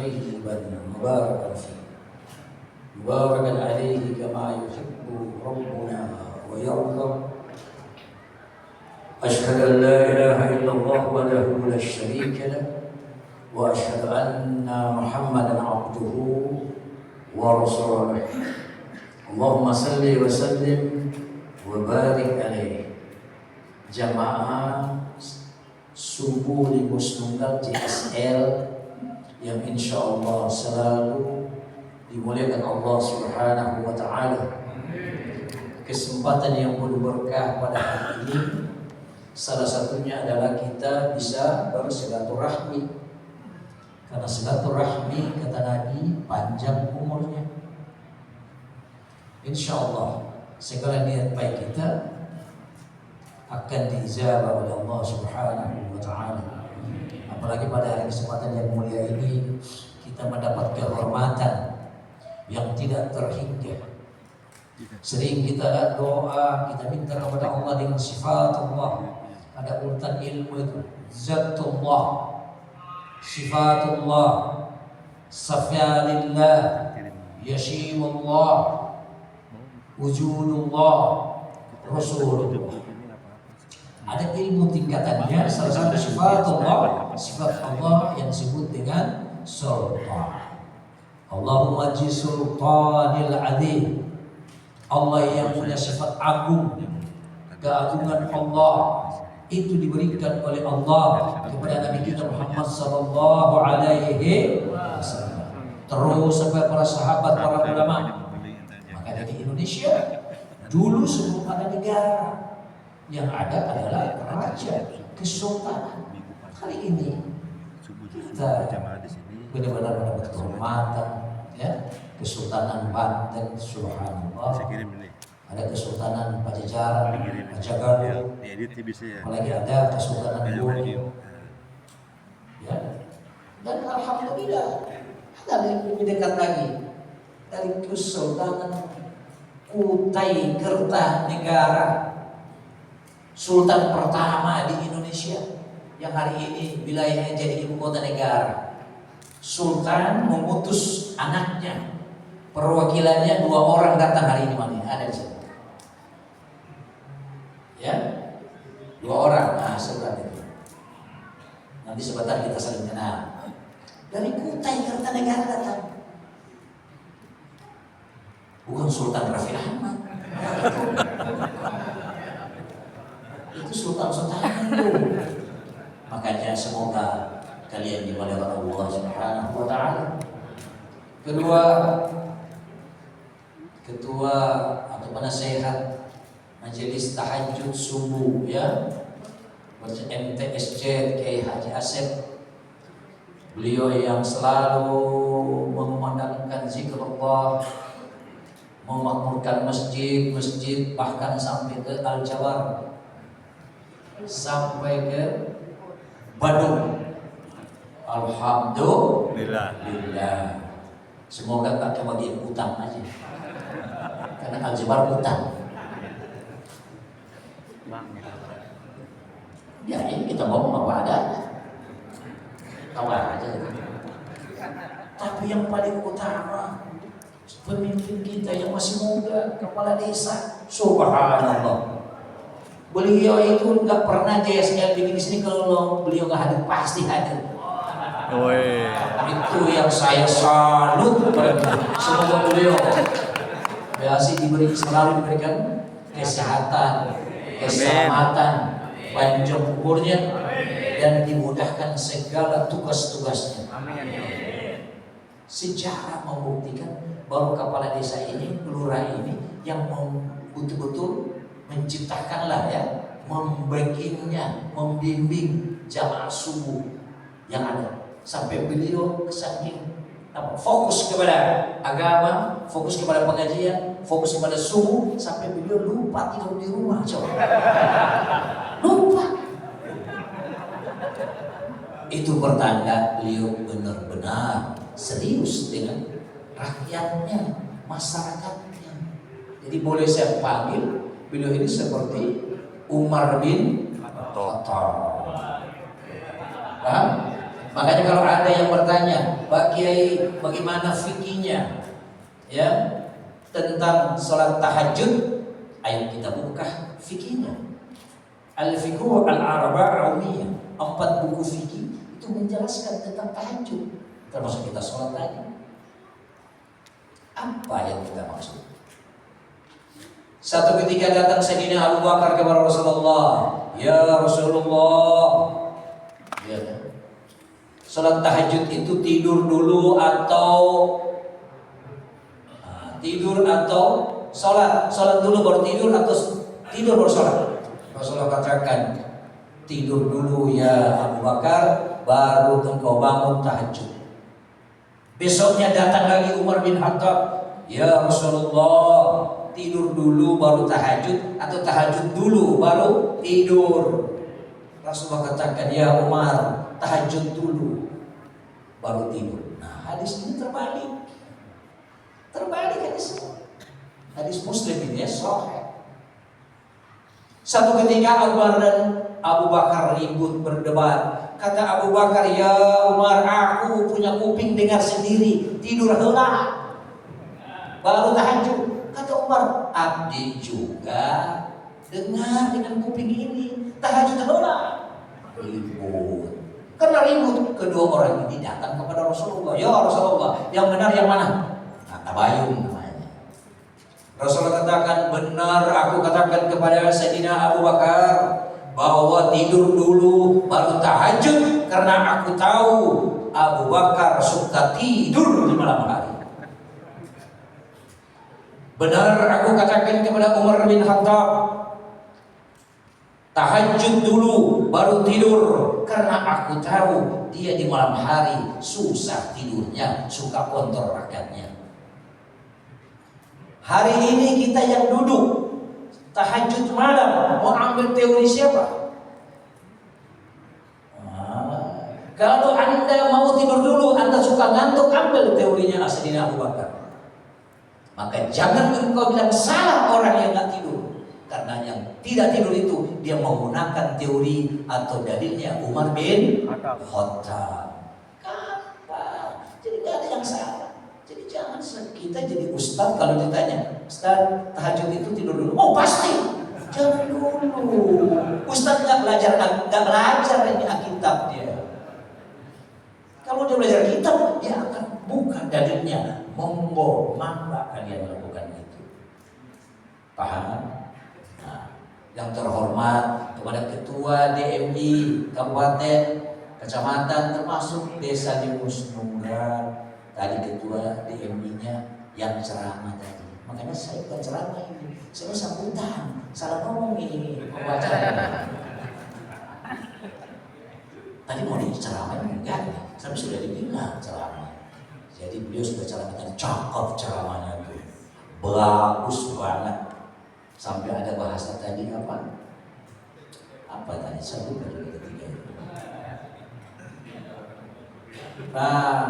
طيبا مباركا فيه مباركا عليه كما يحب ربنا ويرضى. أشهد أن لا إله إلا الله وحده لا شريك له وأشهد أن محمدا عبده ورسوله. اللهم صل وسلم وبارك عليه. Jamaah subuh di Musnunggal JSL yang insya Allah selalu dimuliakan Allah Subhanahu wa Ta'ala. Kesempatan yang penuh berkah pada hari ini, salah satunya adalah kita bisa bersilaturahmi. Karena silaturahmi kata Nabi panjang umurnya. Insya Allah segala niat baik kita akan diijabah oleh Allah Subhanahu wa Ta'ala. Apalagi pada hari kesempatan yang mulia ini kita mendapat kehormatan yang tidak terhingga. Sering kita doa, kita minta kepada Allah dengan sifat Allah. Ada urutan ilmu itu, zatullah, sifatullah, safyalillah, yashimullah, wujudullah, rasulullah. Ada ilmu tingkatannya, salah satu sifat Allah yang disebut dengan sultan. Allahumma ji sultanil azim. Allah yang punya sifat agung, keagungan Allah itu diberikan oleh Allah kepada Nabi kita Muhammad sallallahu alaihi wasallam. Terus sampai para sahabat, para ulama. Maka di Indonesia dulu sebelum ada negara, yang ada adalah raja, kesultanan. Kali ini kita benar-benar mendapat kehormatan, ya, Kesultanan Banten, subhanallah. Ada Kesultanan Pajajaran, Pajagaluh, apalagi ada Kesultanan Gunung, ya. Dan alhamdulillah ada lebih dekat lagi dari Kesultanan Kutai Kertanegara, Sultan pertama di Indonesia yang hari ini wilayahnya jadi ibu kota negara. Sultan memutus anaknya, perwakilannya 2 orang datang hari ini, mana ada di sini, ya, 2 orang. Nah, Sultan itu nanti sebentar kita saling kenal. Dari Kutai Kertanegara datang, bukan Sultan Raffi Ahmad. Itu sultan-sultan itu. Makanya semoga kalian dimuliakan Allah Subhanahu wa Ta'ala. Ketua atau penasehat Majelis Tahajud Subuh, ya, MTSJ Kiai Haji Asep. Beliau yang selalu mengumandangkan zikrullah, memakmurkan masjid-masjid, bahkan sampai ke Al-Jawar, sampai ke Bandung. Alhamdulillah. Semoga tak kebagian utang aja, karena Al-Jabar utang. Ya ini kita ngomong apa adanya, tahu aja. Tapi yang paling utama, pemimpin kita yang masih muda, kepala desa, subhanallah. Beliau itu nggak pernah JSL bikin di sini kalau beliau nggak hadir, pasti hadir. Itu yang saya salut. Semoga beliau selalu diberikan kesehatan, keselamatan, panjang umurnya, dan dimudahkan segala tugas-tugasnya. Sejarah membuktikan bahwa kepala desa ini, lurah ini, yang betul-betul menciptakanlah, ya, membekingnya, membimbing jamaah subuh yang ada. Sampai beliau saking fokus kepada agama, fokus kepada pengajian, fokus kepada subuh, sampai beliau lupa tidur di rumah. Coba lupa. Itu pertanda beliau benar-benar serius dengan rakyatnya, masyarakatnya. Jadi boleh saya panggil beliau ini seperti Umar bin Khattab. Makanya kalau ada yang bertanya, Pak Kiai, bagaimana fikihnya ya tentang sholat tahajud? Ayo kita buka fikihnya. Al-Fiqh al-Arba'ah Aumiyah, 4 buku fikih itu menjelaskan tentang tahajud, termasuk kita sholat tadi. Apa yang kita maksud? Satu ketika datang Sayyidina Abu Bakar kepada Rasulullah, ya Rasulullah, ya, sholat tahajud itu tidur dulu atau sholat dulu baru tidur atau tidur baru sholat? Rasulullah katakan, tidur dulu ya Abu Bakar, baru engkau bangun tahajud. Besoknya datang lagi Umar bin Khattab, ya Rasulullah, tidur dulu baru tahajud atau tahajud dulu baru tidur? Rasulullah katakan, ya Umar, tahajud dulu baru tidur. Nah, hadis ini terbalik hadis Muslim ini ya, sahih. Satu ketika Abu Bakar ribut berdebat. Kata Abu Bakar, ya Umar, aku punya kuping dengar sendiri, tidur heula baru tahajud. Kata Umar, abdi juga dengar dengan kuping ini, tahajud heula. Ribut. Karena ribut, kedua orang ini datang kepada Rasulullah. Ya Rasulullah, yang benar yang mana? Nah, tabayun namanya. Rasulullah katakan, benar aku katakan kepada Sayyidina Abu Bakar bahwa tidur dulu baru tahajud, karena aku tahu Abu Bakar suka tidur di malam hari. Benar aku katakan kepada Umar bin Khattab, tahajud dulu baru tidur, karena aku tahu dia di malam hari susah tidurnya, suka kontrol rakatnya. Hari ini kita yang duduk tahajud malam mau ambil teori siapa? Kalau Anda mau tidur dulu, Anda suka ngantuk, ambil teorinya Sayyidina Abu Bakar. Maka jangan engkau bilang salah orang yang nggak tidur, karena yang tidak tidur itu dia menggunakan teori atau dalilnya Umar bin Khattab. Kapan? Jadi nggak ada yang salah. Jadi jangan kita jadi ustaz kalau ditanya, Ustaz, tahajud itu tidur dulu? Oh pasti. Jangan dulu. Ustaz nggak belajar ini Alkitab dia. Kalau dia belajar kitab, dia akan buka dalilnya. Monggo, mangga kalian lakukan itu. Paham? Nah, yang terhormat kepada Ketua DMI Kabupaten, Kecamatan, termasuk Desa di Musnunggal. Tadi Ketua DMI-nya yang ceramah tadi. Makanya saya bukan ceramah ini, saya sambutan, salah ngomong ini pembacaan. Tadi mau diceramahin enggak? Tapi sudah dibilang ceramah. Jadi beliau sudah ceramahkan, cakep ceramahnya itu, bagus banget. Sampai ada bahasa tadi apa? Apa tadi? Saya lupa juga ketiga itu.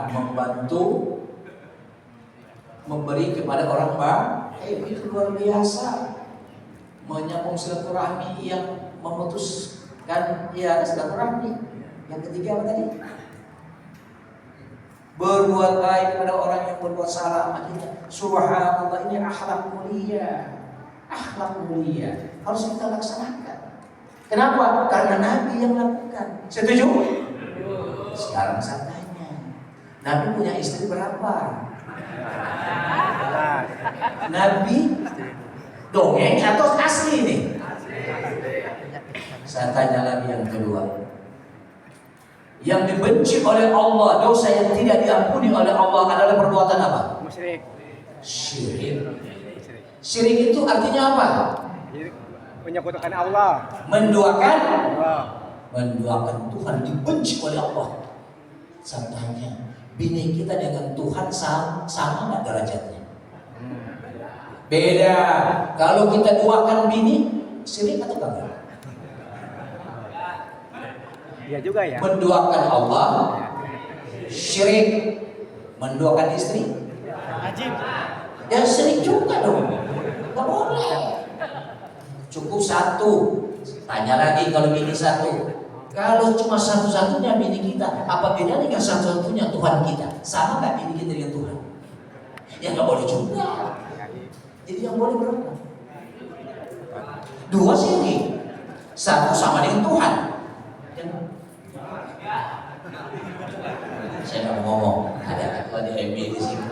Membantu memberi kepada orang itu luar biasa. Menyambung silaturahmi yang memutuskan ya silaturahmi. Yang ketiga apa tadi? Berbuat baik kepada orang yang berbuat salah sama kita. Subhanallah, ini akhlak mulia. Akhlak mulia harus kita laksanakan. Kenapa? Karena Nabi yang lakukan. Setuju? Sekarang saya tanya, Nabi punya istri berapa? Nabi dongeng atau asli nih? Saya tanya lagi yang kedua. Yang dibenci oleh Allah, dosa yang tidak diampuni oleh Allah adalah perbuatan apa? Syirik. Syirik itu artinya apa? Menyekutukan Allah. Menduakan Tuhan, dibenci oleh Allah. Saya tanya, bini kita dengan Tuhan sama nggak derajatnya? Beda. Kalau kita duakan bini, syirik atau enggak? Iya juga ya. Menduakan Allah, syirik. Menduakan istri, Ajib. ya syirik juga dong. Nggak boleh. Cukup satu. Tanya lagi kalau bini satu. Kalau cuma satu-satunya bini kita, apa bedanya dengan satu-satunya Tuhan kita? Sama nggak bini kita dengan Tuhan? Ya nggak boleh juga. Jadi yang boleh berapa? 2 sini, 1 sama dengan Tuhan. Saya nggak mau ngomong, ada ketua DMB di sini.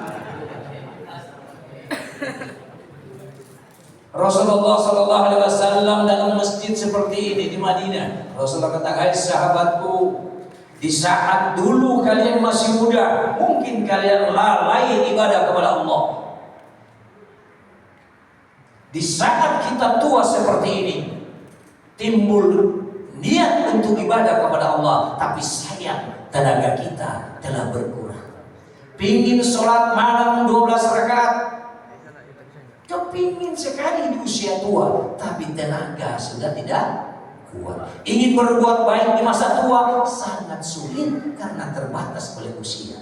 Rasulullah Sallallahu Alaihi Wasallam dalam masjid seperti ini di Madinah, Rasulullah katakan, hai sahabatku, di saat dulu kalian masih muda, mungkin kalian lalai ibadah kepada Allah. Di saat kita tua seperti ini, timbul niat untuk ibadah kepada Allah, tapi sayang tenaga kita telah berkurang. Pingin sholat malam 12 rakaat, kepingin sekali di usia tua, tapi tenaga sudah tidak kuat. Ingin berbuat baik di masa tua sangat sulit karena terbatas oleh usia.